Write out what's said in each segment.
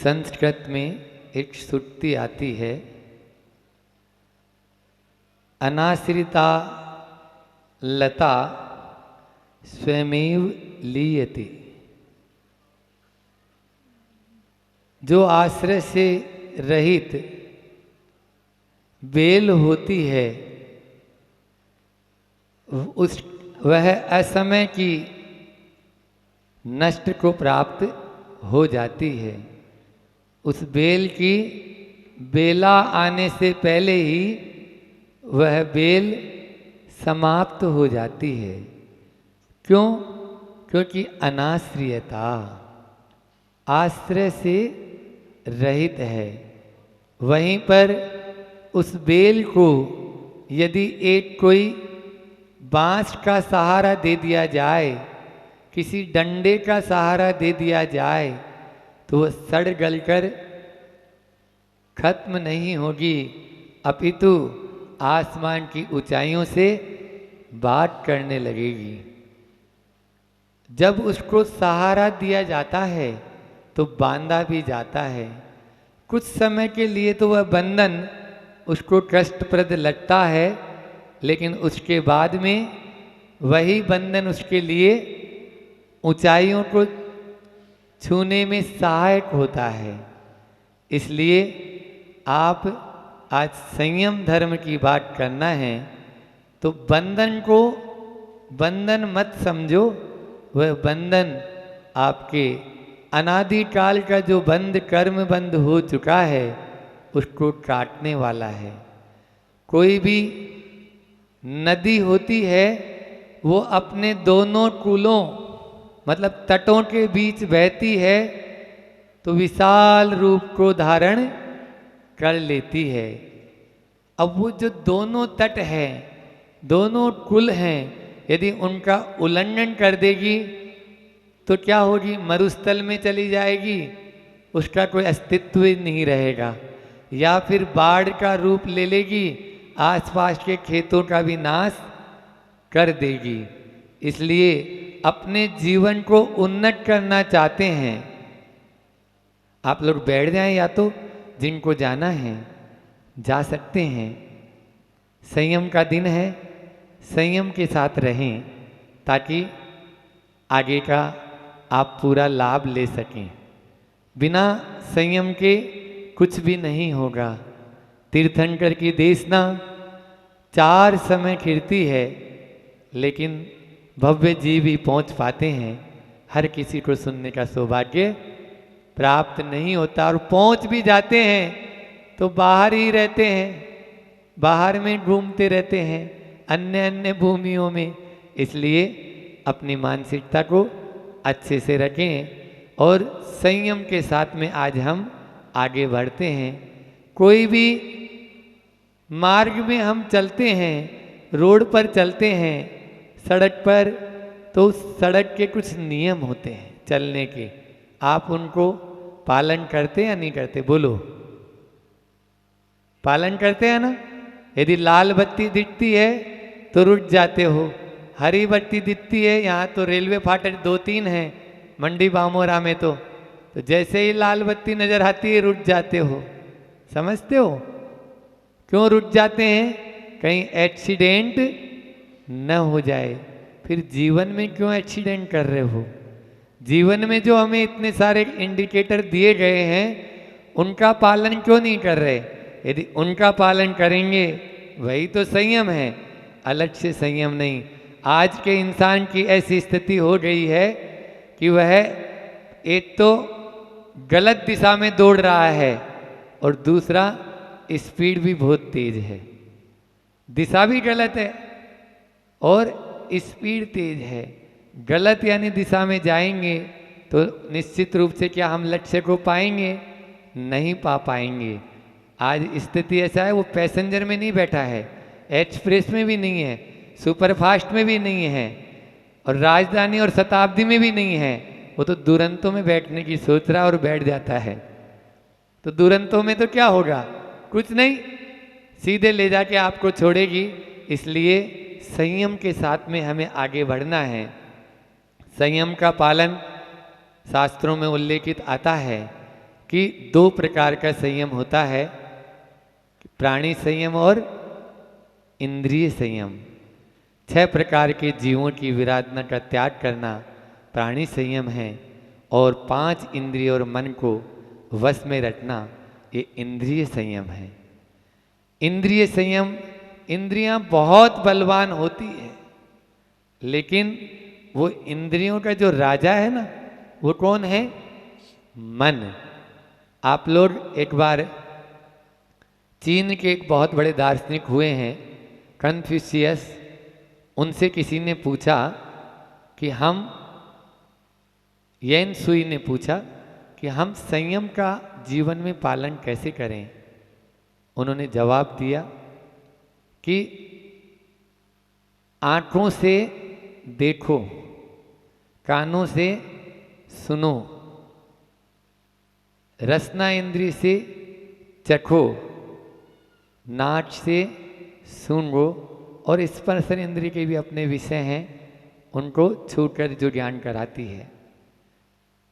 संस्कृत में एक श्रुति आती है, अनाश्रिता लता स्वयमेव लीयते। जो आश्रय से रहित बेल होती है वह असमय की नष्ट को प्राप्त हो जाती है। उस बेल की बेला आने से पहले ही वह बेल समाप्त हो जाती है। क्यों? क्योंकि अनाश्रियता, आश्रय से रहित है। वहीं पर उस बेल को यदि एक कोई बांस का सहारा दे दिया जाए, किसी डंडे का सहारा दे दिया जाए, तो वह सड़ गलकर खत्म नहीं होगी, अपितु आसमान की ऊंचाइयों से बात करने लगेगी। जब उसको सहारा दिया जाता है तो बांधा भी जाता है। कुछ समय के लिए तो वह बंधन उसको कष्टप्रद लगता है, लेकिन उसके बाद में वही बंधन उसके लिए ऊंचाइयों को छूने में सहायक होता है। इसलिए आप आज संयम धर्म की बात करना है तो बंधन को बंधन मत समझो। वह बंधन आपके अनादिकाल का जो बंध कर्म बंध हो चुका है उसको काटने वाला है। कोई भी नदी होती है वो अपने दोनों कूलों मतलब तटों के बीच बहती है तो विशाल रूप को धारण कर लेती है। अब वो जो दोनों तट हैं, दोनों कुल हैं, यदि उनका उल्लंघन कर देगी तो क्या होगी? मरुस्थल में चली जाएगी, उसका कोई अस्तित्व ही नहीं रहेगा। या फिर बाढ़ का रूप ले लेगी, आसपास के खेतों का भी नाश कर देगी। इसलिए अपने जीवन को उन्नत करना चाहते हैं, आप लोग बैठ जाएं, या तो जिनको जाना है जा सकते हैं। संयम का दिन है, संयम के साथ रहें ताकि आगे का आप पूरा लाभ ले सकें। बिना संयम के कुछ भी नहीं होगा। तीर्थंकर की देशना 4 समय खिरती है, लेकिन भव्य जीव ही पहुंच पाते हैं। हर किसी को सुनने का सौभाग्य प्राप्त नहीं होता, और पहुंच भी जाते हैं तो बाहर ही रहते हैं, बाहर में घूमते रहते हैं अन्य अन्य भूमियों में। इसलिए अपनी मानसिकता को अच्छे से रखें और संयम के साथ में आज हम आगे बढ़ते हैं। कोई भी मार्ग में हम चलते हैं, रोड पर चलते हैं, सड़क पर, तो सड़क के कुछ नियम होते हैं चलने के। आप उनको पालन करते या नहीं करते? बोलो, पालन करते हैं ना? यदि लाल बत्ती दिखती है तो रुक जाते हो, हरी बत्ती दिखती है, यहाँ तो रेलवे फाटक 2-3 हैं मंडी बामोरा में, तो जैसे ही लाल बत्ती नजर आती है रुक जाते हो। समझते हो क्यों रुक जाते हैं? कहीं एक्सीडेंट न हो जाए। फिर जीवन में क्यों एक्सीडेंट कर रहे हो? जीवन में जो हमें इतने सारे इंडिकेटर दिए गए हैं उनका पालन क्यों नहीं कर रहे? यदि उनका पालन करेंगे वही तो संयम है, अलग से संयम नहीं। आज के इंसान की ऐसी स्थिति हो गई है कि वह एक तो गलत दिशा में दौड़ रहा है और दूसरा स्पीड भी बहुत तेज है। दिशा भी गलत है और स्पीड तेज है। गलत यानी दिशा में जाएंगे तो निश्चित रूप से क्या हम लक्ष्य को पाएंगे? नहीं पा पाएंगे। आज स्थिति ऐसा है, वो पैसेंजर में नहीं बैठा है, एक्सप्रेस में भी नहीं है, सुपरफास्ट में भी नहीं है, और राजधानी और शताब्दी में भी नहीं है। वो तो दुरंतों में बैठने की सोच रहा है और बैठ जाता है। तो दुरंतों में तो क्या होगा? कुछ नहीं, सीधे ले जाके आपको छोड़ेगी। इसलिए संयम के साथ में हमें आगे बढ़ना है। संयम का पालन शास्त्रों में उल्लेखित आता है कि दो प्रकार का संयम होता है, प्राणी संयम और इंद्रिय संयम। 6 प्रकार के जीवों की विराधना का त्याग करना प्राणी संयम है, और 5 इंद्रिय और मन को वश में रखना ये इंद्रिय संयम है। इंद्रिय संयम, इंद्रियां बहुत बलवान होती है, लेकिन वो इंद्रियों का जो राजा है ना, वो कौन है? मन। आप लोग एक बार, चीन के एक बहुत बड़े दार्शनिक हुए हैं कन्फ्यूशियस, उनसे किसी ने पूछा कि हम, येन सुई ने पूछा कि हम संयम का जीवन में पालन कैसे करें। उन्होंने जवाब दिया कि आँखों से देखो, कानों से सुनो, रसना इंद्रिय से चखो, नाक से सूंघो, और स्पर्शन इंद्रिय के भी अपने विषय हैं, उनको छूकर जो ज्ञान कराती है।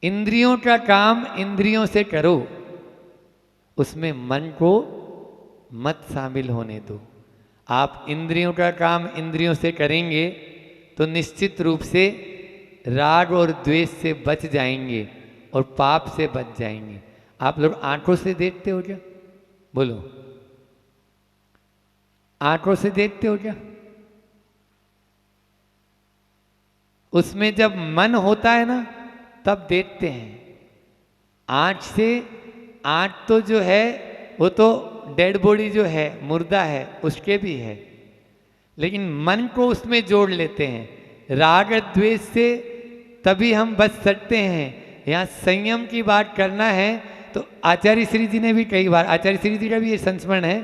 इंद्रियों का काम इंद्रियों से करो, उसमें मन को मत शामिल होने दो। आप इंद्रियों का काम इंद्रियों से करेंगे तो निश्चित रूप से राग और द्वेष से बच जाएंगे और पाप से बच जाएंगे। आप लोग आंखों से देखते हो क्या? बोलो, आंखों से देखते हो क्या? उसमें जब मन होता है ना, तब देखते हैं। आँख से, आँख तो जो है वो तो डेड बॉडी जो है, मुर्दा है, उसके भी है, लेकिन मन को उसमें जोड़ लेते हैं। राग द्वेष से तभी हम बच सकते हैं। यहाँ संयम की बात करना है तो आचार्य श्री जी ने भी कई बार, आचार्य श्री जी का भी ये संस्मरण है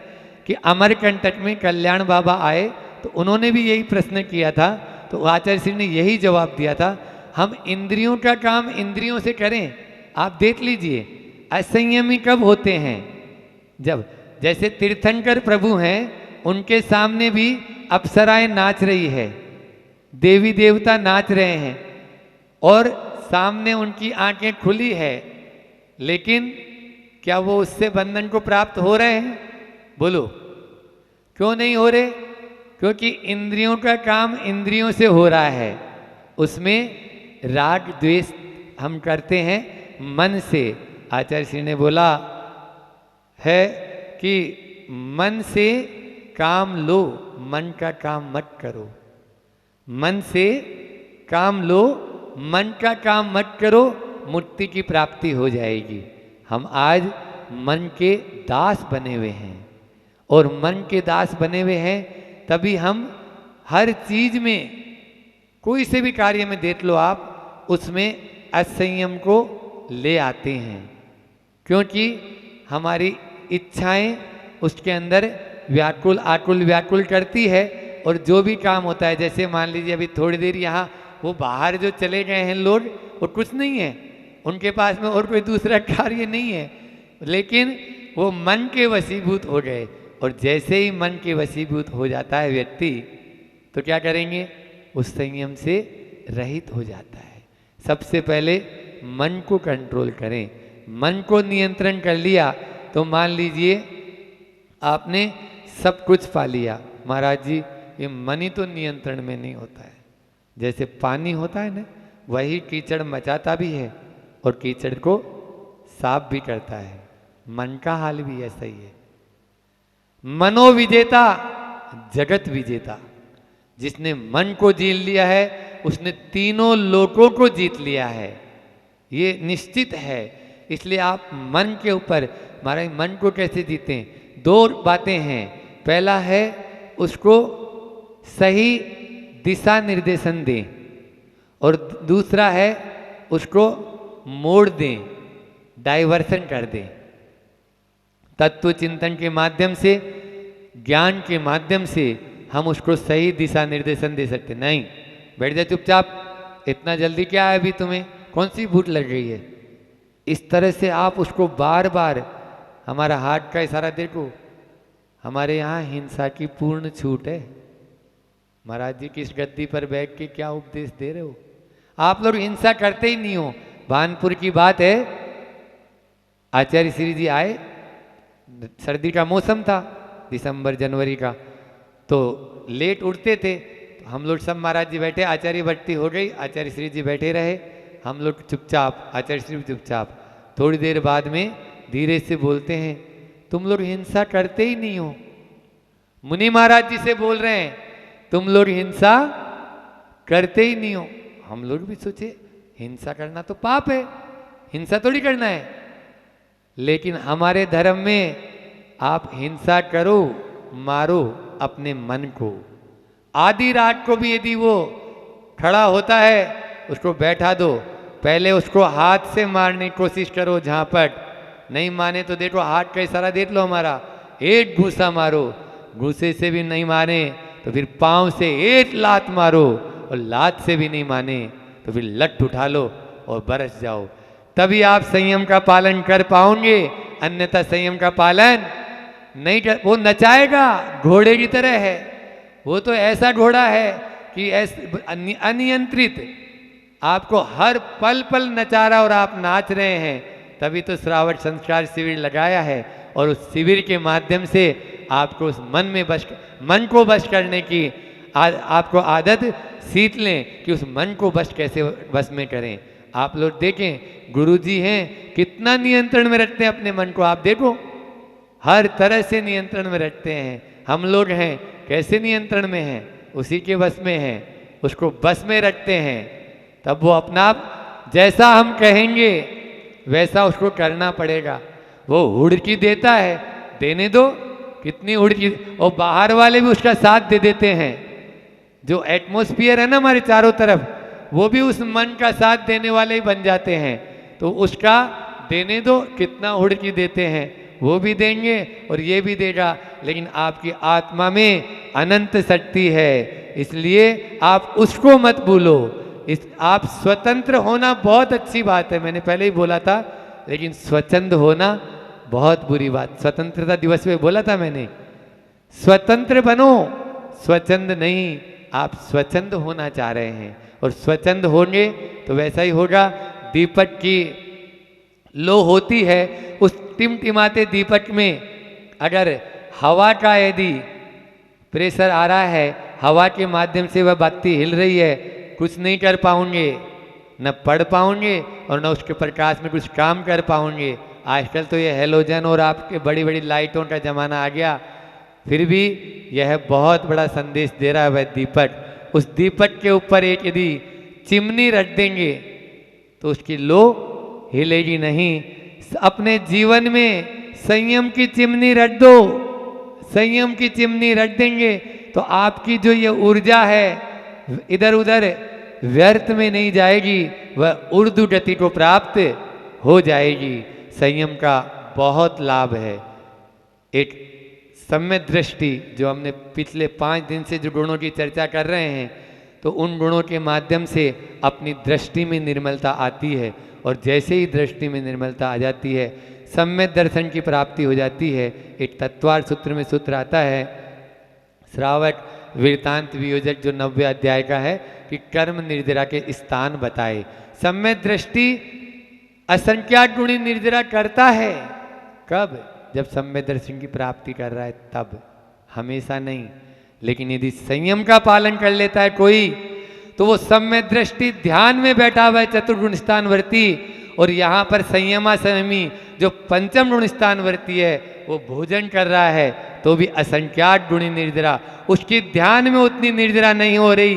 कि अमरकंटक में कल्याण बाबा आए तो उन्होंने भी यही प्रश्न किया था, तो आचार्य श्री ने यही जवाब दिया था, हम इंद्रियों का काम इंद्रियों से करें। आप देख लीजिए असंयमी कब होते हैं? जब, जैसे तीर्थंकर प्रभु हैं, उनके सामने भी अप्सराएं नाच रही है, देवी देवता नाच रहे हैं, और सामने उनकी आंखें खुली है, लेकिन क्या वो उससे बंधन को प्राप्त हो रहे हैं? बोलो, क्यों नहीं हो रहे? क्योंकि इंद्रियों का काम इंद्रियों से हो रहा है, उसमें राग द्वेष हम करते हैं मन से। आचार्य श्री ने बोला है कि मन से काम लो, मन का काम मत करो। मन से काम लो, मन का काम मत करो, मुक्ति की प्राप्ति हो जाएगी। हम आज मन के दास बने हुए हैं, और मन के दास बने हुए हैं तभी हम हर चीज में, कोई से भी कार्य में देख लो आप, उसमें असंयम को ले आते हैं, क्योंकि हमारी इच्छाएं उसके अंदर व्याकुल आकुल व्याकुल करती है। और जो भी काम होता है, जैसे मान लीजिए अभी थोड़ी देर यहाँ वो बाहर जो चले गए हैं लोग, वो कुछ नहीं है, उनके पास में और कोई दूसरा कार्य नहीं है, लेकिन वो मन के वशीभूत हो गए। और जैसे ही मन के वशीभूत हो जाता है व्यक्ति, तो क्या करेंगे? उस संयम से रहित हो जाता है। सबसे पहले मन को कंट्रोल करें। मन को नियंत्रण कर लिया तो मान लीजिए आपने सब कुछ पा लिया। महाराज जी, ये मन ही तो नियंत्रण में नहीं होता है। जैसे पानी होता है ना, वही कीचड़ मचाता भी है और कीचड़ को साफ भी करता है। मन का हाल भी ऐसा ही है। मनोविजेता जगत विजेता। जिसने मन को जीत लिया है, उसने तीनों लोकों को जीत लिया है, ये निश्चित है। इसलिए आप मन के ऊपर, हमारे मन को कैसे जीतें? 2 बातें हैं। पहला है उसको सही दिशा निर्देशन दें, और दूसरा है उसको मोड़ दें, डाइवर्सन कर दें। तत्व चिंतन के माध्यम से, ज्ञान के माध्यम से हम उसको सही दिशा निर्देशन दे सकते। नहीं, बैठ जा चुपचाप, इतना जल्दी क्या है अभी तुम्हें, कौन सी भूख लग गई है? इस तरह से आप उसको बार बार, हमारा हाथ का इशारा देखो, हमारे यहाँ हिंसा की पूर्ण छूट है। महाराज जी किस गद्दी पर बैठ के क्या उपदेश दे रहे हो? आप लोग हिंसा करते ही नहीं हो। भानपुर की बात है, आचार्य श्री जी आए, सर्दी का मौसम था, दिसंबर जनवरी का, तो लेट उठते थे। हम लोग सब महाराज जी बैठे, आचार्य भट्टी हो गई, आचार्य श्री जी बैठे रहे, हम लोग चुपचाप, आचार्य श्री चुपचाप। थोड़ी देर बाद में धीरे से बोलते हैं, तुम लोग हिंसा करते ही नहीं हो। मुनि महाराज जी से बोल रहे हैं, तुम लोग हिंसा करते ही नहीं हो। हम लोग भी सोचे हिंसा करना तो पाप है, हिंसा थोड़ी करना है, लेकिन हमारे धर्म में आप हिंसा करो, मारो अपने मन को। आधी रात को भी यदि वो खड़ा होता है, उसको बैठा दो, पहले उसको हाथ से मारने की कोशिश करो, झापट नहीं माने तो देखो हाथ का इशारा देख लो हमारा, एक घूसा मारो, घूसे से भी नहीं माने तो फिर पांव से एक लात मारो, और लात से भी नहीं माने तो फिर लट उठा लो और बरस जाओ, तभी आप संयम का पालन कर पाओगे। अन्यथा संयम का पालन नहीं कर, वो नचाएगा, घोड़े की तरह है, वो तो ऐसा घोड़ा है कि अनियंत्रित आपको हर पल पल नचा रहा और आप नाच रहे हैं। तभी तो श्रावण संस्कार शिविर लगाया है, और उस शिविर के माध्यम से आपको उस मन को वश करने की आपको आदत सीख लें कि उस मन को वश कैसे वश में करें। आप लोग देखें, गुरुजी हैं कितना नियंत्रण में रखते हैं अपने मन को, आप देखो हर तरह से नियंत्रण में रखते हैं। हम लोग हैं कैसे नियंत्रण में हैं, उसी के वश में हैं, उसको बस में रखते हैं, तब वो अपना आप जैसा हम कहेंगे वैसा उसको करना पड़ेगा। वो हुड़की देता है, देने दो, कितनी हुड़की, और बाहर वाले भी उसका साथ दे देते हैं। जो एटमॉस्फेयर है ना हमारे चारों तरफ, वो भी उस मन का साथ देने वाले ही बन जाते हैं। तो उसका देने दो, कितना हुड़की देते हैं, वो भी देंगे और ये भी देगा। लेकिन आपकी आत्मा में अनंत शक्ति है, इसलिए आप उसको मत भूलो। आप स्वतंत्र होना बहुत अच्छी बात है, मैंने पहले ही बोला था, लेकिन स्वच्छंद होना बहुत बुरी बात। स्वतंत्रता दिवस में बोला था मैंने, स्वतंत्र बनो, स्वच्छंद नहीं। आप स्वच्छंद होना चाह रहे हैं, और स्वच्छंद होंगे तो वैसा ही होगा। दीपक की लो होती है, उस टिमटिमाते दीपक में अगर हवा का यदि प्रेशर आ रहा है, हवा के माध्यम से वह बत्ती हिल रही है, कुछ नहीं कर पाओगे, न पढ़ पाओगे और न उसके प्रकाश में कुछ काम कर पाओगे। आजकल तो ये हेलोजन और आपके बड़ी बड़ी लाइटों का ज़माना आ गया, फिर भी यह बहुत बड़ा संदेश दे रहा है वह दीपक। उस दीपक के ऊपर एक यदि चिमनी रख देंगे तो उसकी लो हिलेगी नहीं। अपने जीवन में संयम की चिमनी रख दो, संयम की चिमनी रख देंगे तो आपकी जो ये ऊर्जा है इधर उधर व्यर्थ में नहीं जाएगी, वह ऊर्ध्व गति को प्राप्त हो जाएगी। संयम का बहुत लाभ है। एक सम्यक दृष्टि, जो हमने पिछले 5 दिन से जो गुणों की चर्चा कर रहे हैं, तो उन गुणों के माध्यम से अपनी दृष्टि में निर्मलता आती है, और जैसे ही दृष्टि में निर्मलता आ जाती है, सम्यक दर्शन की प्राप्ति हो जाती है। एक तत्वार सूत्र में सूत्र आता है, श्रावक वृत्तांत वियोजक जो 90 अध्याय का है, कि कर्म निर्जरा के स्थान बताए। सम्यक दृष्टि असंख्यात गुणी निर्जरा करता है, कब? जब सम्यक दर्शन की प्राप्ति कर रहा है तब, हमेशा नहीं। लेकिन यदि संयम का पालन कर लेता है कोई, तो वो सम्यक दृष्टि ध्यान में बैठा हुआ है चतुर्गुण स्थानवर्ती, और यहाँ पर संयमा संयमी जो पंचम गुण स्थानवर्ती है वो भोजन कर रहा है, तो भी असंख्यात गुणी निर्जरा, उसकी ध्यान में उतनी निर्जरा नहीं हो रही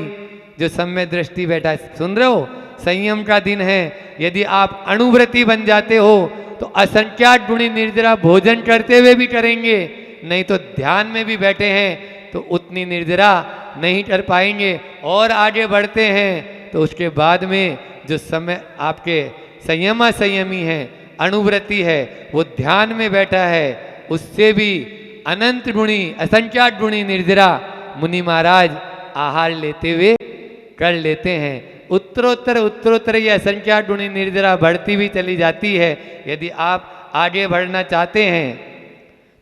जो सम्यक दृष्टि बैठा है। सुन रहे हो, संयम का दिन है, यदि आप अणुव्रती बन जाते हो तो असंख्यात गुणी निर्जरा भोजन करते हुए भी करेंगे, नहीं तो ध्यान में भी बैठे हैं तो उतनी निर्जरा नहीं कर पाएंगे। और आगे बढ़ते हैं तो उसके बाद में जो समय आपके संयमा संयमी है, अणुव्रती है, वो ध्यान में बैठा है, उससे भी अनंत गुणी असंख्यात गुणी निर्जरा मुनि महाराज आहार लेते हुए कर लेते हैं। उत्तरोत्तर उत्तरोत्तर ये असंख्यात गुणी निर्जरा बढ़ती भी चली जाती है। यदि आप आगे बढ़ना चाहते हैं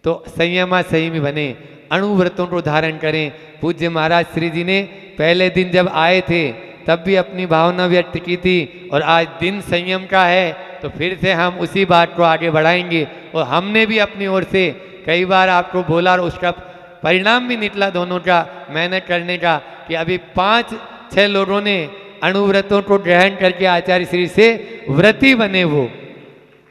तो संयमा संयमी बने, अणुव्रतों को धारण करें। पूज्य महाराज श्री जी ने पहले दिन जब आए थे तब भी अपनी भावना व्यक्त की थी, और आज दिन संयम का है तो फिर से हम उसी बात को आगे बढ़ाएंगे। और हमने भी अपनी ओर से कई बार आपको बोला और उसका परिणाम भी निकला दोनों का मेहनत करने का, कि अभी 5-6 लोगों ने अणुव्रतों को ग्रहण करके आचार्य श्री से व्रती बने वो।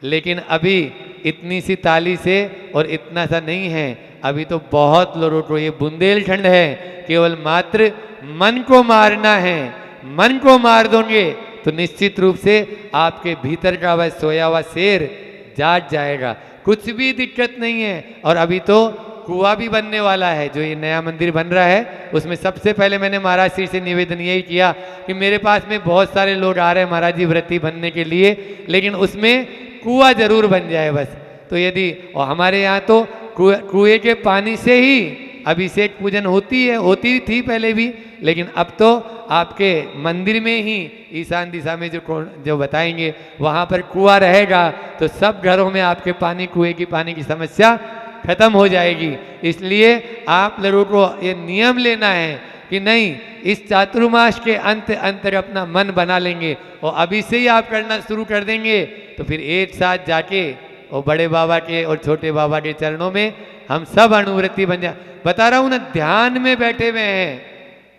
लेकिन अभी इतनी सी ताली से और इतना सा नहीं है, अभी तो बहुत लोगों को ये बुंदेलखंड है, केवल मात्र मन को मारना है। मन को मार दोगे तो निश्चित रूप से आपके भीतर का वह सोया हुआ शेर जाग जाएगा, कुछ भी दिक्कत नहीं है। और अभी तो कुआं भी बनने वाला है, जो ये नया मंदिर बन रहा है उसमें सबसे पहले मैंने महाराज श्री से निवेदन यही किया कि मेरे पास में बहुत सारे लोग आ रहे हैं महाराज जी व्रती बनने के लिए, लेकिन उसमें कुआं जरूर बन जाए बस। तो यदि, और हमारे यहाँ तो कुएं के पानी से ही अभिषेक पूजन होती थी पहले भी, लेकिन अब तो आपके मंदिर में ही ईशान दिशा में जो बताएंगे वहाँ पर कुआं रहेगा, तो सब घरों में आपके कुएं की पानी की समस्या खत्म हो जाएगी। इसलिए आप लोगों को ये नियम लेना है कि नहीं, इस चातुर्मास के अंत तक अपना मन बना लेंगे और अभी से ही आप करना शुरू कर देंगे, तो फिर एक साथ जाके और बड़े बाबा के और छोटे बाबा के चरणों में हम सब अणुव्रती बन जाए। बता रहा हूँ ना, ध्यान में बैठे हुए हैं,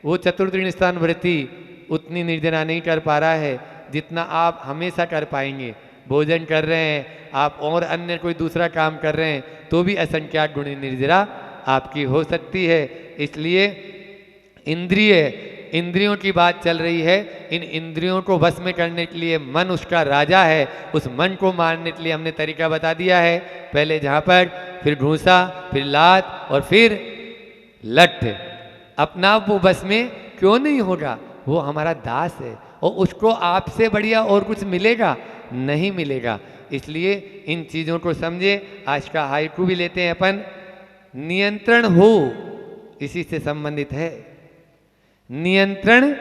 वो चतुर्दिन स्थान व्रती उतनी निर्जरा नहीं कर पा रहा है जितना आप हमेशा कर पाएंगे। भोजन कर रहे हैं आप और अन्य कोई दूसरा काम कर रहे हैं तो भी असंख्यात गुणी निर्जरा आपकी हो सकती है। इसलिए इंद्रियों की बात चल रही है, इन इंद्रियों को वश में करने के लिए मन उसका राजा है। उस मन को मारने के लिए हमने तरीका बता दिया है, पहले झापड़, फिर घूसा, फिर लात और फिर लठ। अपना वो बस में क्यों नहीं होगा, वो हमारा दास है और उसको आपसे बढ़िया और कुछ मिलेगा नहीं मिलेगा। इसलिए इन चीज़ों को समझे। आज का हाइकू भी लेते हैं अपन, नियंत्रण हो, इसी से संबंधित है। नियंत्रण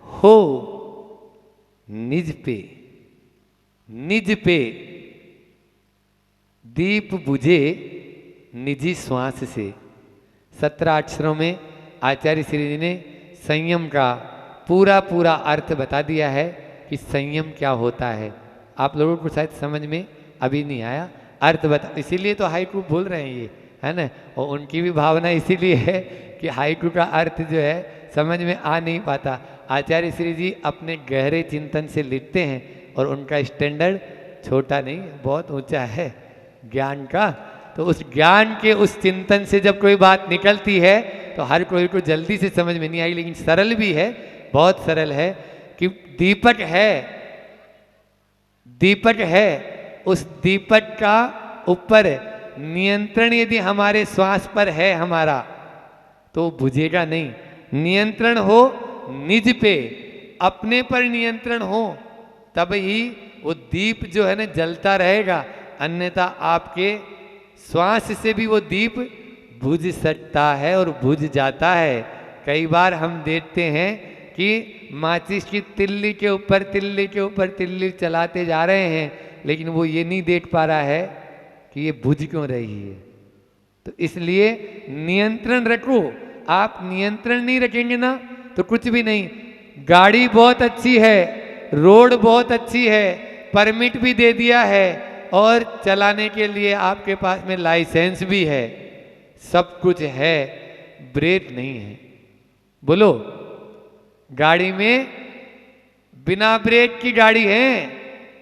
हो निज पे दीप बुझे निजी श्वास से। 17 अक्षरों में आचार्य श्री जी ने संयम का पूरा अर्थ बता दिया है कि संयम क्या होता है। आप लोगों को शायद समझ में अभी नहीं आया, अर्थ बता, इसीलिए तो हाइकू बोल रहे हैं ये, है ना। और उनकी भी भावना इसीलिए है कि हाइकू का अर्थ जो है समझ में आ नहीं पाता। आचार्य श्री जी अपने गहरे चिंतन से लिखते हैं और उनका स्टैंडर्ड छोटा नहीं, बहुत ऊंचा है ज्ञान का। तो उस ज्ञान के उस चिंतन से जब कोई बात निकलती है तो हर कोई को जल्दी से समझ में नहीं आई, लेकिन सरल भी है, बहुत सरल है। कि दीपक है, उस दीपक का ऊपर नियंत्रण यदि हमारे श्वास पर है हमारा तो बुझेगा नहीं। नियंत्रण हो निज पे, अपने पर नियंत्रण हो, तब ही वो दीप जो है ना जलता रहेगा, अन्यथा आपके श्वास से भी वो दीप बुझ सकता है और बुझ जाता है। कई बार हम देखते हैं कि माचिस की तिल्ली के ऊपर तिल्ली चलाते जा रहे हैं, लेकिन वो ये नहीं देख पा रहा है कि ये बुझ क्यों रही है। तो इसलिए नियंत्रण रखो। आप नियंत्रण नहीं रखेंगे ना तो कुछ भी नहीं। गाड़ी बहुत अच्छी है, रोड बहुत अच्छी है, परमिट भी दे दिया है और चलाने के लिए आपके पास में लाइसेंस भी है, सब कुछ है, ब्रेक नहीं है। बोलो, गाड़ी में बिना ब्रेक की गाड़ी है।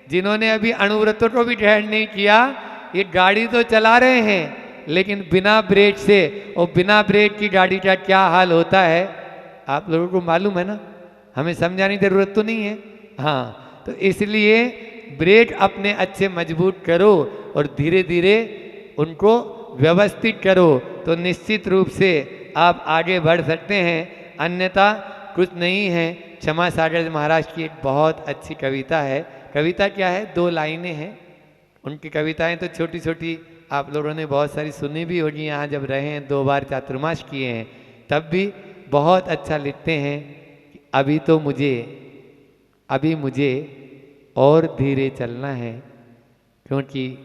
जिन्होंने अभी अणुव्रतों को भी ग्रहण नहीं किया, ये गाड़ी तो चला रहे हैं लेकिन बिना ब्रेक से, और बिना ब्रेक की गाड़ी का क्या हाल होता है आप लोगों को मालूम है ना, हमें समझाने की जरूरत तो नहीं है। हाँ, तो इसलिए ब्रेक अपने अच्छे मजबूत करो और धीरे धीरे उनको व्यवस्थित करो, तो निश्चित रूप से आप आगे बढ़ सकते हैं, अन्यथा कुछ नहीं है। क्षमा सागर महाराज की एक बहुत अच्छी कविता है। कविता क्या है, 2 लाइनें हैं। उनकी कविताएं तो छोटी छोटी आप लोगों ने बहुत सारी सुनी भी होगी, यहाँ जब रहे हैं 2 बार चातुर्मास किए हैं तब भी बहुत अच्छा लिखते हैं कि अभी मुझे और धीरे चलना है, क्योंकि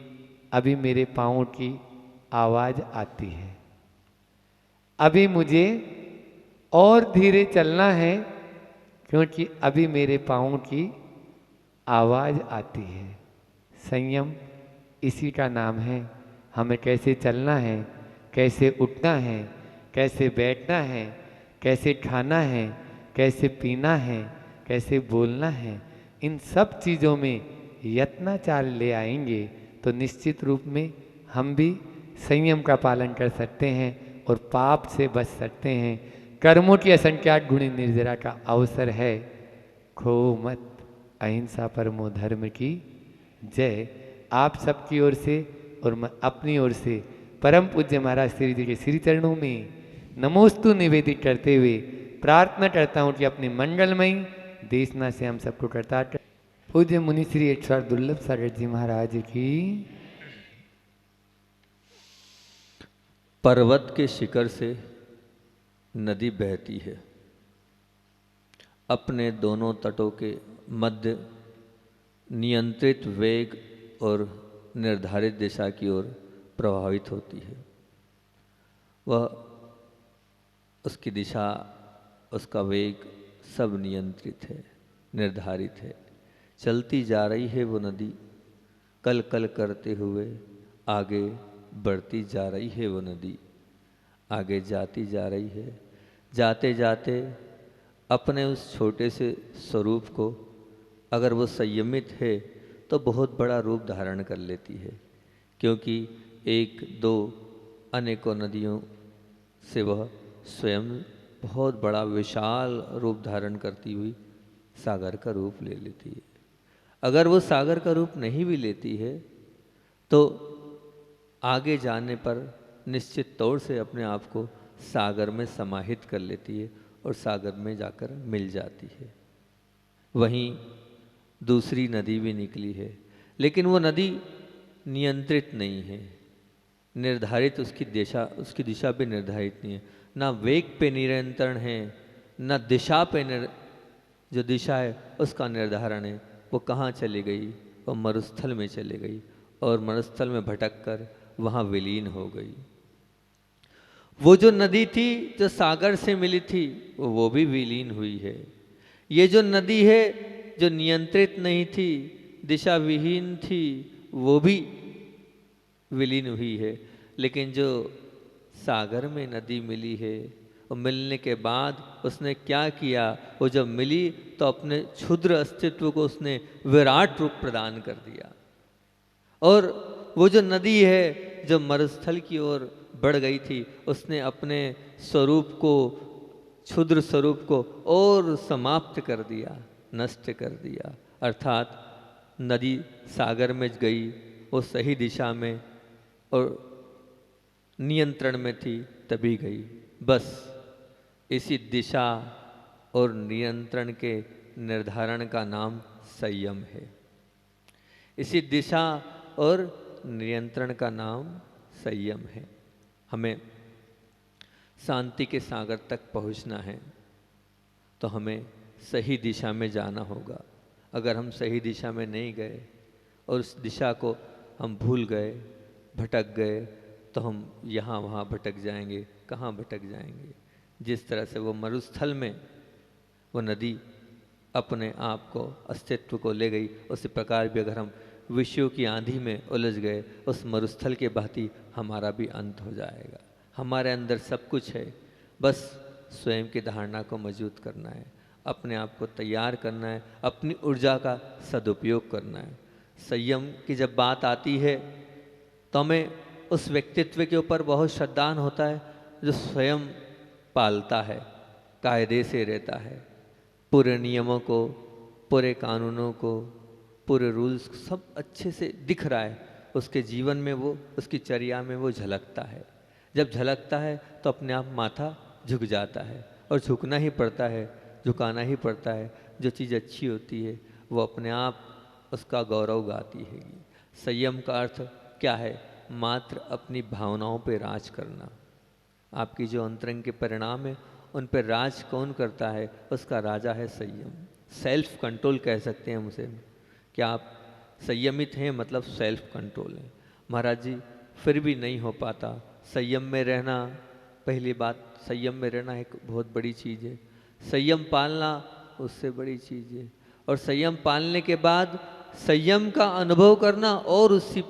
अभी मेरे पाँव की आवाज़ आती है। अभी मुझे और धीरे चलना है, क्योंकि अभी मेरे पाँव की आवाज़ आती है। संयम इसी का नाम है। हमें कैसे चलना है, कैसे उठना है, कैसे बैठना है, कैसे खाना है, कैसे पीना है, कैसे बोलना है, इन सब चीज़ों में यत्नाचार ले आएंगे तो निश्चित रूप में हम भी संयम का पालन कर सकते हैं और पाप से बच सकते हैं। कर्मों की असंख्यात गुणी निर्जरा का अवसर है। खो मत, अहिंसा परमो धर्म की जय। आप सबकी ओर से और मैं अपनी ओर से परम पूज्य महाराज श्री जी के श्री चरणों में नमोस्तु निवेदित करते हुए प्रार्थना करता हूँ कि अपनी मंगलमयी देशना से हम सबको करता पूज्य मुनि श्री अक्षर दुर्लभ सागर जी महाराज की। पर्वत के शिखर से नदी बहती है, अपने दोनों तटों के मध्य नियंत्रित वेग और निर्धारित दिशा की ओर प्रभावित होती है। वह उसकी दिशा, उसका वेग सब नियंत्रित है, निर्धारित है। चलती जा रही है वो नदी, कल कल करते हुए आगे बढ़ती जा रही है वो नदी, आगे जाती जा रही है। जाते जाते अपने उस छोटे से स्वरूप को अगर वो संयमित है तो बहुत बड़ा रूप धारण कर लेती है, क्योंकि एक दो अनेकों नदियों से वह स्वयं बहुत बड़ा विशाल रूप धारण करती हुई सागर का रूप ले लेती है। अगर वो सागर का रूप नहीं भी लेती है तो आगे जाने पर निश्चित तौर से अपने आप को सागर में समाहित कर लेती है और सागर में जाकर मिल जाती है। वहीं दूसरी नदी भी निकली है, लेकिन वो नदी नियंत्रित नहीं है, निर्धारित उसकी दिशा पे निर्धारित नहीं है, ना वेग पे नियंत्रण है, ना दिशा पे जो दिशा है उसका निर्धारण है। वो कहाँ चली गई? वो मरुस्थल में चली गई और मरुस्थल में भटक कर वहाँ विलीन हो गई। वो जो नदी थी जो सागर से मिली थी वो भी विलीन हुई है। ये जो नदी है जो नियंत्रित नहीं थी, दिशा विहीन थी, वो भी विलीन हुई है। लेकिन जो सागर में नदी मिली है, और मिलने के बाद उसने क्या किया? वो जब मिली तो अपने क्षुद्र अस्तित्व को उसने विराट रूप प्रदान कर दिया। और वो जो नदी है जो मरुस्थल की ओर बढ़ गई थी, उसने अपने स्वरूप को, क्षुद्र स्वरूप को और समाप्त कर दिया, नष्ट कर दिया। अर्थात नदी सागर में गई, वो सही दिशा में और नियंत्रण में थी तभी गई। बस इसी दिशा और नियंत्रण के निर्धारण का नाम संयम है। इसी दिशा और नियंत्रण का नाम संयम है। हमें शांति के सागर तक पहुंचना है तो हमें सही दिशा में जाना होगा। अगर हम सही दिशा में नहीं गए और उस दिशा को हम भूल गए, भटक गए, तो हम यहाँ वहाँ भटक जाएंगे। कहाँ भटक जाएंगे? जिस तरह से वो मरुस्थल में वो नदी अपने आप को, अस्तित्व को ले गई, उसी प्रकार भी अगर हम विषयों की आंधी में उलझ गए, उस मरुस्थल के भांति हमारा भी अंत हो जाएगा। हमारे अंदर सब कुछ है, बस स्वयं की धारणा को मजबूत करना है, अपने आप को तैयार करना है, अपनी ऊर्जा का सदुपयोग करना है। संयम की जब बात आती है तो हमें उस व्यक्तित्व के ऊपर बहुत श्रद्धान होता है जो स्वयं पालता है, कायदे से रहता है, पूरे नियमों को, पूरे कानूनों को, पूरे रूल्स सब अच्छे से दिख रहा है उसके जीवन में, वो उसकी चर्या में वो झलकता है। जब झलकता है तो अपने आप माथा झुक जाता है, और झुकना ही पड़ता है, झुकाना ही पड़ता है। जो चीज़ अच्छी होती है वो अपने आप उसका गौरव गाती है। संयम का अर्थ क्या है? मात्र अपनी भावनाओं पे राज करना। आपकी जो अंतरंग के परिणाम है उन पर राज कौन करता है? उसका राजा है संयम। सेल्फ कंट्रोल कह सकते हैं हम उसे। क्या आप संयमित हैं? मतलब सेल्फ कंट्रोल है। महाराज जी फिर भी नहीं हो पाता। संयम में रहना, पहली बात संयम में रहना एक बहुत बड़ी चीज़ है, संयम पालना उससे बड़ी चीज़ है। और संयम पालने के बाद संयम का अनुभव करना और उससे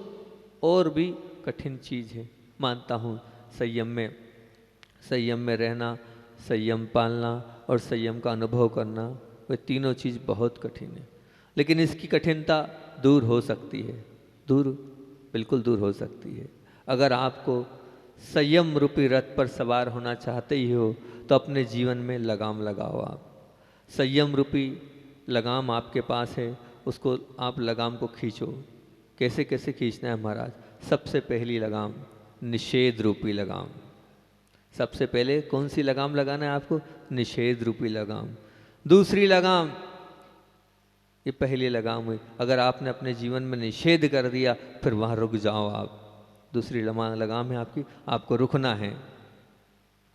और भी कठिन चीज़ है। मानता हूँ संयम में रहना, संयम पालना और संयम का अनुभव करना, वे तीनों चीज़ बहुत कठिन है। लेकिन इसकी कठिनता दूर हो सकती है, बिल्कुल दूर हो सकती है। अगर आपको संयम रूपी रथ पर सवार होना चाहते ही हो तो अपने जीवन में लगाम लगाओ। आप संयम रूपी लगाम आपके पास है, उसको आप लगाम को खींचो। कैसे कैसे खींचना है महाराज? सबसे पहली लगाम निषेध रूपी लगाम। सबसे पहले कौन सी लगाम लगाना है आपको? निषेध रूपी लगाम। दूसरी लगाम, ये पहली लगाम हुई, अगर आपने अपने जीवन में निषेध कर दिया फिर वहाँ रुक जाओ आप। दूसरी लगाम है आपकी, आपको रुकना है,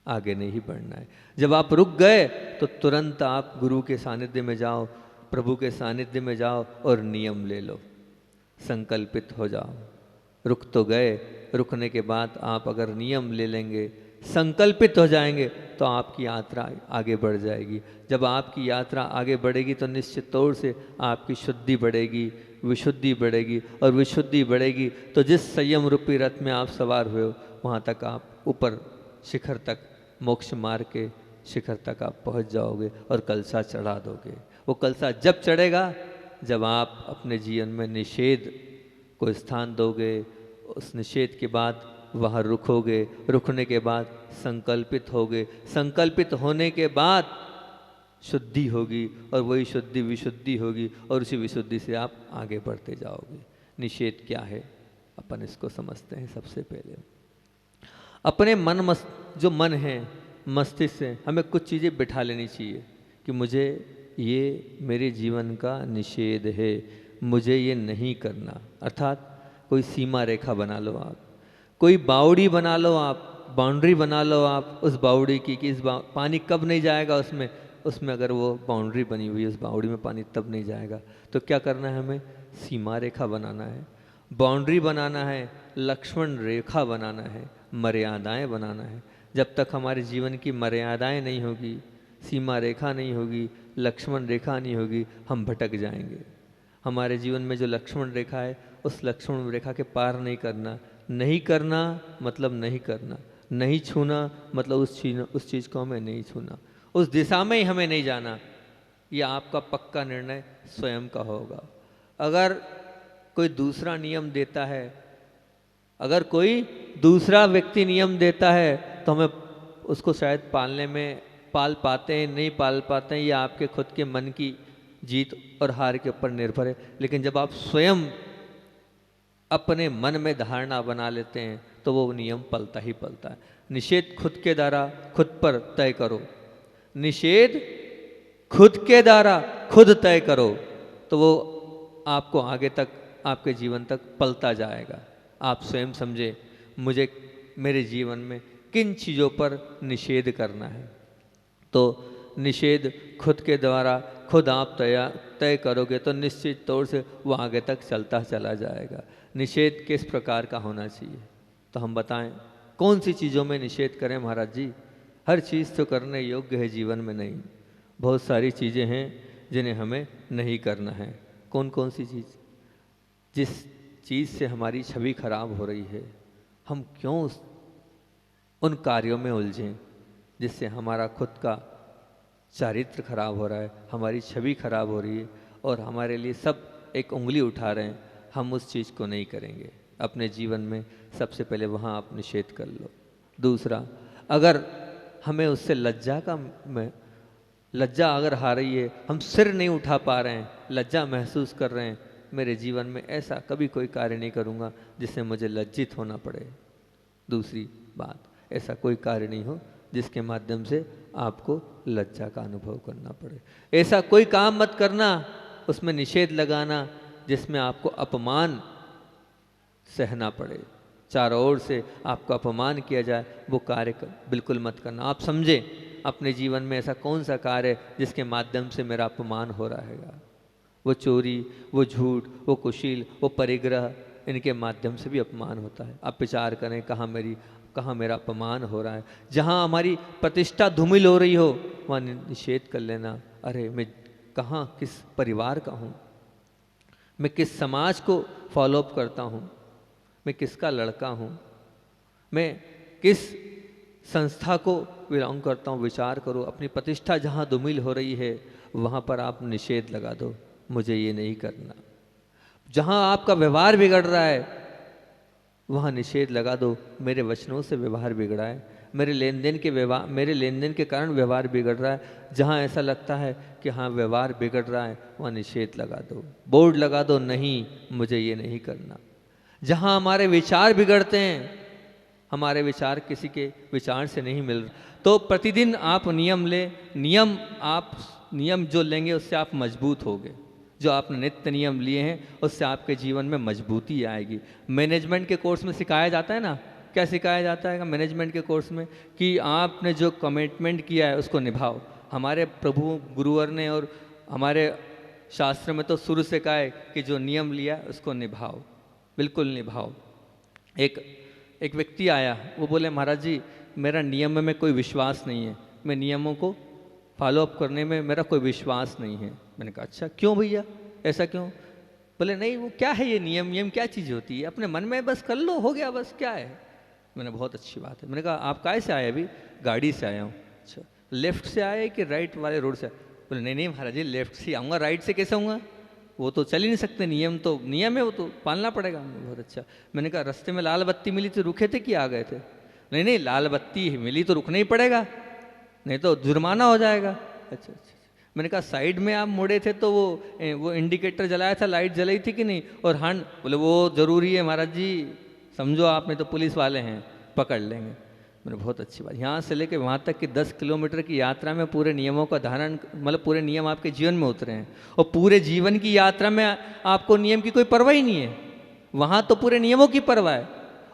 आगे नहीं बढ़ना है। जब आप रुक गए तो तुरंत आप गुरु के सानिध्य में जाओ, प्रभु के सानिध्य में जाओ और नियम ले लो, संकल्पित हो जाओ। रुक तो गए, रुकने के बाद आप अगर नियम ले लेंगे, संकल्पित हो जाएंगे तो आपकी यात्रा आगे बढ़ जाएगी। जब आपकी यात्रा आगे बढ़ेगी तो निश्चित तौर से आपकी शुद्धि बढ़ेगी, विशुद्धि बढ़ेगी, और विशुद्धि बढ़ेगी तो जिस संयम रूपी रथ में आप सवार हुए हो वहाँ तक आप ऊपर शिखर तक, मोक्ष मार्ग के शिखर तक आप पहुँच जाओगे और कलशा चढ़ा दोगे। वो कलशा जब चढ़ेगा जब आप अपने जीवन में निषेध को स्थान दोगे, उस निषेध के बाद वहाँ रुकोगे, रुकने के बाद संकल्पित होगे, संकल्पित होने के बाद शुद्धि होगी और वही शुद्धि विशुद्धि होगी और उसी विशुद्धि से आप आगे बढ़ते जाओगे। निषेध क्या है अपन इसको समझते हैं। सबसे पहले अपने जो मन है, मस्तिष्क से हमें कुछ चीज़ें बिठा लेनी चाहिए कि मुझे ये मेरे जीवन का निषेध है, मुझे ये नहीं करना। अर्थात कोई सीमा रेखा बना लो आप, कोई बाउडी बना लो आप, बाउंड्री बना लो आप उस बाउडी की कि इस पानी कब नहीं जाएगा उसमें अगर वो बाउंड्री बनी हुई है, उस बाउंड्री में पानी तब नहीं जाएगा। तो क्या करना है? हमें सीमा रेखा बनाना है, बाउंड्री बनाना है, लक्ष्मण रेखा बनाना है, मर्यादाएं बनाना है। जब तक हमारे जीवन की मर्यादाएं नहीं होगी, सीमा रेखा नहीं होगी, लक्ष्मण रेखा नहीं होगी, हम भटक जाएंगे। हमारे जीवन में जो लक्ष्मण रेखा है उस लक्ष्मण रेखा के पार नहीं करना। नहीं करना मतलब नहीं करना, नहीं छूना मतलब उस चीज़ को हमें नहीं छूना, उस दिशा में ही हमें नहीं जाना। ये आपका पक्का निर्णय स्वयं का होगा। अगर कोई दूसरा नियम देता है, अगर कोई दूसरा व्यक्ति नियम देता है तो हमें उसको शायद पाल पाते हैं, नहीं पाल पाते हैं, ये आपके खुद के मन की जीत और हार के ऊपर निर्भर है। लेकिन जब आप स्वयं अपने मन में धारणा बना लेते हैं तो वो नियम पलता ही पलता है। निषेध खुद के द्वारा खुद पर तय करो, निषेध खुद के द्वारा खुद तय करो तो वो आपको आगे तक, आपके जीवन तक पलता जाएगा। आप स्वयं समझे मुझे मेरे जीवन में किन चीज़ों पर निषेध करना है। तो निषेध खुद के द्वारा खुद आप तय करोगे तो निश्चित तौर से वो आगे तक चलता चला जाएगा। निषेध किस प्रकार का होना चाहिए तो हम बताएं, कौन सी चीज़ों में निषेध करें महाराज जी? हर चीज़ तो करने योग्य है जीवन में नहीं, बहुत सारी चीज़ें हैं जिन्हें हमें नहीं करना है। कौन कौन सी चीज़? जिस चीज़ से हमारी छवि खराब हो रही है, हम क्यों उन कार्यों में उलझें जिससे हमारा खुद का चारित्र खराब हो रहा है, हमारी छवि खराब हो रही है और हमारे लिए सब एक उंगली उठा रहे हैं। हम उस चीज़ को नहीं करेंगे अपने जीवन में। सबसे पहले वहाँ आप निषेध कर लो। दूसरा, अगर हमें उससे लज्जा अगर आ रही है, हम सिर नहीं उठा पा रहे हैं, लज्जा महसूस कर रहे हैं, मेरे जीवन में ऐसा कभी कोई कार्य नहीं करूँगा जिससे मुझे लज्जित होना पड़े। दूसरी बात, ऐसा कोई कार्य नहीं हो जिसके माध्यम से आपको लज्जा का अनुभव करना पड़े। ऐसा कोई काम मत करना, उसमें निषेध लगाना जिसमें आपको अपमान सहना पड़े, चारों ओर से आपको अपमान किया जाए, वो कार्य बिल्कुल मत करना। आप समझे अपने जीवन में ऐसा कौन सा कार्य है जिसके माध्यम से मेरा अपमान हो रहा है। वो चोरी, वो झूठ, वो कुशील, वो परिग्रह, इनके माध्यम से भी अपमान होता है। आप विचार करें कहाँ मेरा अपमान हो रहा है। जहाँ हमारी प्रतिष्ठा धूमिल हो रही हो वहाँ निषेध कर लेना। अरे मैं कहाँ किस परिवार का हूँ, मैं किस समाज को फॉलोअप करता हूँ, मैं किसका लड़का हूँ, मैं किस संस्था को बिलोंग करता हूँ, विचार करो। अपनी प्रतिष्ठा जहाँ धूमिल हो रही है वहाँ पर आप निषेध लगा दो, मुझे ये नहीं करना। जहाँ आपका व्यवहार बिगड़ रहा है वहाँ निषेध लगा दो, मेरे वचनों से व्यवहार बिगड़ा है, मेरे लेन देन के कारण व्यवहार बिगड़ रहा है। जहाँ ऐसा लगता है कि हाँ व्यवहार बिगड़ रहा है वहाँ निषेध लगा दो, बोर्ड लगा दो, नहीं मुझे ये नहीं करना। जहाँ हमारे विचार बिगड़ते हैं, हमारे विचार किसी के विचार से नहीं मिल रहे, तो प्रतिदिन आप नियम ले। नियम जो लेंगे उससे आप मजबूत होगे। जो आपने नित्य नियम लिए हैं उससे आपके जीवन में मजबूती आएगी। मैनेजमेंट के कोर्स में सिखाया जाता है ना, क्या सिखाया जाता है मैनेजमेंट के कोर्स में, कि आपने जो कमिटमेंट किया है उसको निभाओ। हमारे प्रभु गुरुवर ने और हमारे शास्त्र में तो शुरू से कहा है कि जो नियम लिया उसको निभाओ, बिल्कुल निभाओ। एक व्यक्ति आया, वो बोले महाराज जी मेरा नियम में कोई विश्वास नहीं है, मैं नियमों को फॉलोअप करने में मेरा कोई विश्वास नहीं है। मैंने कहा अच्छा क्यों भैया, ऐसा क्यों? बोले नहीं वो क्या है ये नियम क्या चीज़ होती है, अपने मन में बस कर लो, हो गया बस, क्या है। मैंने बहुत अच्छी बात है। मैंने कहा आप काहे से आए? अभी गाड़ी से आया हूँ। अच्छा लेफ्ट से आए कि राइट वाले रोड से? बोले नहीं महाराज जी लेफ्ट से आऊँगा, राइट से कैसे आऊँगा, वो तो चल ही नहीं सकते, नियम तो नियम है, वो तो पालना पड़ेगा। बहुत अच्छा। मैंने कहा रास्ते में लाल बत्ती मिली तो रुके थे कि आ गए थे? नहीं लाल बत्ती मिली तो रुकना ही पड़ेगा, नहीं तो जुर्माना हो जाएगा। अच्छा। मैंने कहा साइड में आप मुड़े थे तो वो इंडिकेटर जलाया था, लाइट जलाई थी कि नहीं? और हाँ। बोले वो ज़रूरी है महाराज जी, समझो आपने तो पुलिस वाले हैं, पकड़ लेंगे। मैंने बहुत अच्छी बात। यहाँ से लेके वहाँ तक कि 10 किलोमीटर की यात्रा में पूरे नियमों का धारण, मतलब पूरे नियम आपके जीवन में उतरे हैं। और पूरे जीवन की यात्रा में आपको नियम की कोई परवाह ही नहीं है, वहाँ तो पूरे नियमों की परवाह है।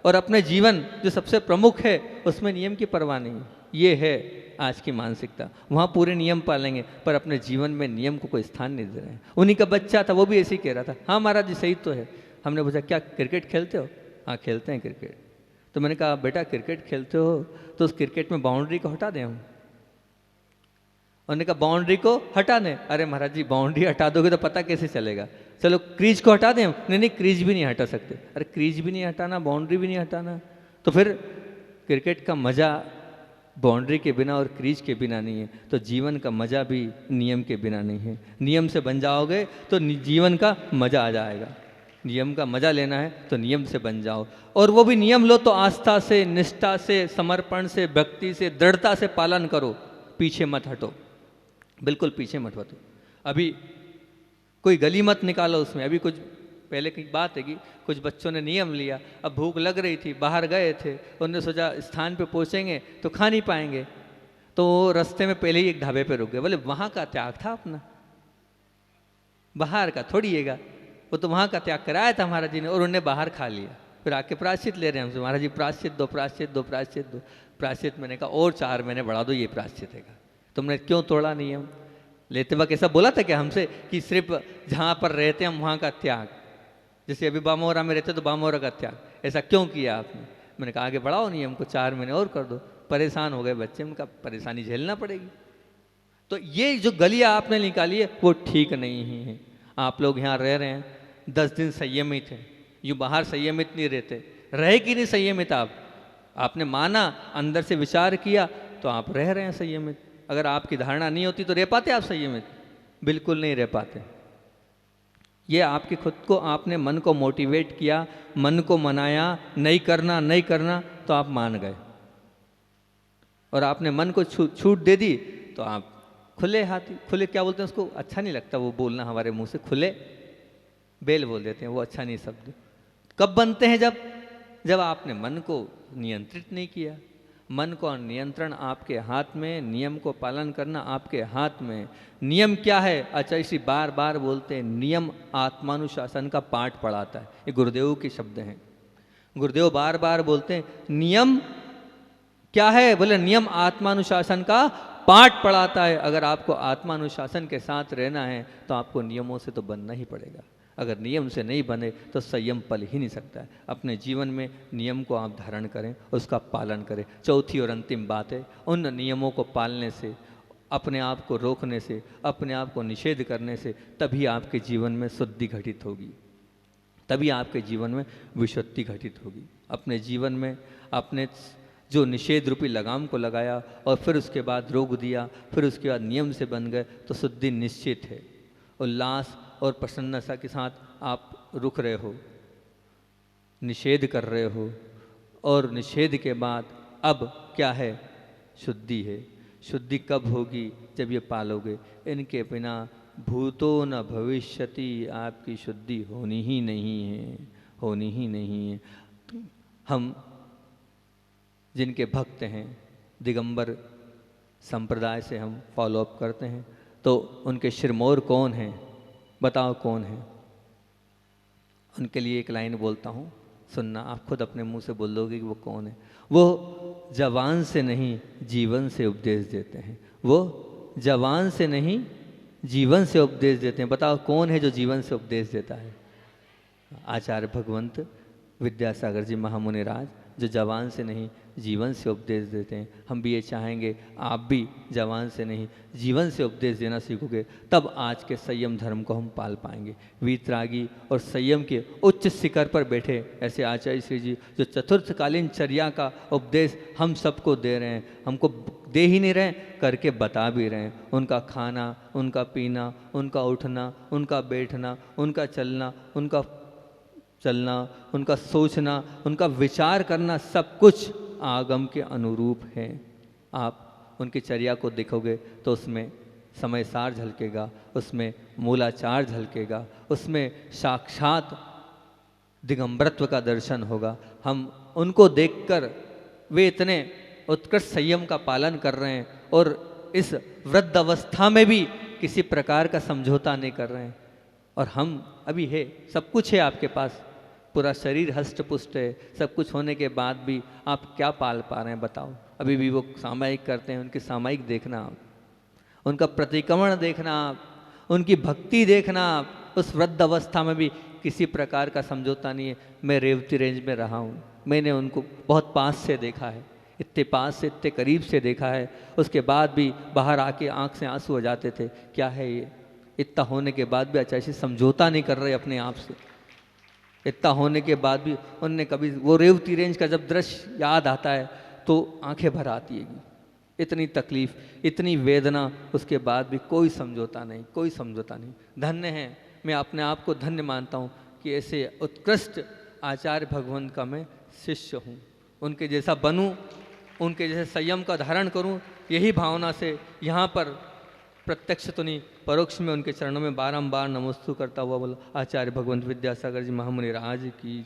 और अपने जीवन जो सबसे प्रमुख है उसमें नियम की परवाह नहीं है। ये है आज की मानसिकता। वहाँ पूरे नियम पालेंगे पर अपने जीवन में नियम को कोई स्थान नहीं दे रहे हैं। उन्हीं का बच्चा था, वो भी ऐसे ही कह रहा था, हाँ महाराज जी सही तो है। हमने पूछा क्या क्रिकेट खेलते हो? हाँ खेलते हैं क्रिकेट। तो मैंने कहा बेटा क्रिकेट खेलते हो तो उस क्रिकेट में बाउंड्री को हटा दें हम। उन्होंने कहा बाउंड्री को हटा दें? अरे महाराज जी बाउंड्री हटा दोगे तो पता कैसे चलेगा, चलो क्रीज को हटा दें हम। नहीं क्रीज भी नहीं हटा सकते। अरे क्रीज भी नहीं हटाना, बाउंड्री भी नहीं हटाना, तो फिर क्रिकेट का मज़ा बाउंड्री के बिना और क्रीज के बिना नहीं है, तो जीवन का मज़ा भी नियम के बिना नहीं है। नियम से बन जाओगे तो जीवन का मज़ा आ जाएगा। नियम का मज़ा लेना है तो नियम से बन जाओ, और वो भी नियम लो तो आस्था से, निष्ठा से, समर्पण से, भक्ति से, दृढ़ता से पालन करो, पीछे मत हटो, बिल्कुल पीछे मत हटो। अभी कोई गली मत निकालो उसमें। अभी कुछ पहले की बात है कि कुछ बच्चों ने नियम लिया, अब भूख लग रही थी, बाहर गए थे, उन्होंने सोचा स्थान पे पहुँचेंगे तो खा नहीं पाएंगे, तो रास्ते में पहले ही एक ढाबे पे रुक गए। बोले वहाँ का त्याग था अपना, बाहर का थोड़ी हैगा, वो तो वहाँ का त्याग कराया था महाराज जी ने, और उन्हें बाहर खा लिया। फिर आके प्रायश्चित ले रहे हैं हमसे, महाराज जी प्रायश्चित दो, प्रायश्चित दो, प्रायश्चित दो, प्रायश्चित। मैंने कहा और 4 महीने बढ़ा दो, ये प्रायश्चित है। तुमने क्यों तोड़ा नियम? लेते वक्त ऐसा बोला था क्या हमसे कि सिर्फ जहाँ पर रहते हैं हम वहाँ का त्याग, जैसे अभी बामोरा में रहते तो बामोरा का त्याग, ऐसा क्यों किया आपने? मैंने कहा आगे बढ़ाओ नियम को, 4 महीने और कर दो। परेशान हो गए बच्चे, उनका परेशानी झेलना पड़ेगी। तो ये जो गलियाँ आपने निकाली है वो ठीक नहीं है। आप लोग यहाँ रह रहे हैं, 10 दिन संयमित हैं, यूँ बाहर संयमित नहीं रहते, रहे कि नहीं संयमित आप? आपने माना, अंदर से विचार किया तो आप रह रहे हैं संयमित। अगर आपकी धारणा नहीं होती तो रह पाते आप संयमित? बिल्कुल नहीं रह पाते। ये आपके खुद को, आपने मन को मोटिवेट किया, मन को मनाया, नहीं करना नहीं करना, तो आप मान गए, और आपने मन को छूट दे दी तो आप खुले हाथी, खुले क्या बोलते हैं उसको, अच्छा नहीं लगता वो बोलना हमारे मुंह से, खुले बेल बोल देते हैं, वो अच्छा नहीं शब्द। कब बनते हैं? जब आपने मन को नियंत्रित नहीं किया। मन को नियंत्रण आपके हाथ में, नियम को पालन करना आपके हाथ में। नियम क्या है? अच्छा इसी बार बार बोलते हैं, नियम आत्मानुशासन का पाठ पढ़ाता है। ये गुरुदेव के शब्द हैं, गुरुदेव बार बार बोलते हैं नियम क्या है? बोले नियम आत्मानुशासन का पाठ पढ़ाता है। अगर आपको आत्मानुशासन के साथ रहना है तो आपको नियमों से तो बनना ही पड़ेगा। अगर नियम से नहीं बने तो संयम पल ही नहीं सकता है। अपने जीवन में नियम को आप धारण करें, उसका पालन करें। चौथी और अंतिम बात है, उन नियमों को पालने से अपने आप को रोकने से, अपने आप को निषेध करने से तभी आपके जीवन में शुद्धि घटित होगी, तभी आपके जीवन में विशुद्धि घटित होगी। अपने जीवन में आपने जो निषेध रूपी लगाम को लगाया और फिर उसके बाद रोक दिया, फिर उसके बाद नियम से बन गए, तो शुद्धि निश्चित है। उल्लास और प्रसन्नता के साथ आप रुक रहे हो, निषेध कर रहे हो, और निषेध के बाद अब क्या है? शुद्धि है। शुद्धि कब होगी? जब ये पालोगे। इनके बिना भूतो न भविष्यति, आपकी शुद्धि होनी ही नहीं है, होनी ही नहीं है। हम जिनके भक्त हैं, दिगंबर संप्रदाय से हम फॉलोअप करते हैं, तो उनके शिरमौर कौन हैं? बताओ कौन है? उनके लिए एक लाइन बोलता हूँ, सुनना। आप खुद अपने मुंह से बोल दोगे कि वो कौन है। वो जवान से नहीं जीवन से उपदेश देते हैं। वो जवान से नहीं जीवन से उपदेश देते हैं। बताओ कौन है जो जीवन से उपदेश देता है? आचार्य भगवंत विद्यासागर जी महामुनि राज, जो जवान से नहीं जीवन से उपदेश देते हैं। हम भी ये चाहेंगे आप भी जवान से नहीं जीवन से उपदेश देना सीखोगे, तब आज के संयम धर्म को हम पाल पाएंगे। वीतरागी और संयम के उच्च शिखर पर बैठे ऐसे आचार्य श्री जी, जो चतुर्थकालीन चर्या का उपदेश हम सबको दे रहे हैं, हमको दे ही नहीं रहे, करके बता भी रहे हैं। उनका खाना, उनका पीना, उनका उठना, उनका बैठना, उनका चलना, उनका सोचना, उनका विचार करना, सब कुछ आगम के अनुरूप है। आप उनकी चर्या को देखोगे तो उसमें समयसार झलकेगा, उसमें मूलाचार झलकेगा, उसमें साक्षात दिगंबरत्व का दर्शन होगा। हम उनको देखकर, वे इतने उत्कृष्ट संयम का पालन कर रहे हैं और इस वृद्ध अवस्था में भी किसी प्रकार का समझौता नहीं कर रहे हैं। और हम अभी है, सब कुछ है आपके पास, पूरा शरीर हष्ट पुष्ट है, सब कुछ होने के बाद भी आप क्या पाल पा रहे हैं? बताओ। अभी भी वो सामायिक करते हैं, उनकी सामायिक देखना आप, उनका प्रतिक्रमण देखना आप, उनकी भक्ति देखना आप। उस वृद्ध अवस्था में भी किसी प्रकार का समझौता नहीं है। मैं रेवती रेंज में रहा हूँ, मैंने उनको बहुत पास से देखा है, इतने पास से, इतने करीब से देखा है। उसके बाद भी बाहर आके आंख से आंसू हो जाते थे। क्या है ये? इतना होने के बाद भी आचार्य समझौता नहीं कर रहे अपने आप से। इतना होने के बाद भी उनने कभी, वो रेवती रेंज का जब दृश्य याद आता है तो आंखें भर आती है। इतनी तकलीफ, इतनी वेदना, उसके बाद भी कोई समझौता नहीं, कोई समझौता नहीं। धन्य है, मैं अपने आप को धन्य मानता हूँ कि ऐसे उत्कृष्ट आचार्य भगवंत का मैं शिष्य हूँ। उनके जैसा बनूँ, उनके जैसे संयम का धारण करूँ, यही भावना से यहाँ पर प्रत्यक्ष तो नहीं, परोक्ष में उनके चरणों में बारंबार नमस्ते करता हुआ बोला, आचार्य भगवंत विद्यासागर जी महामुनि राज की।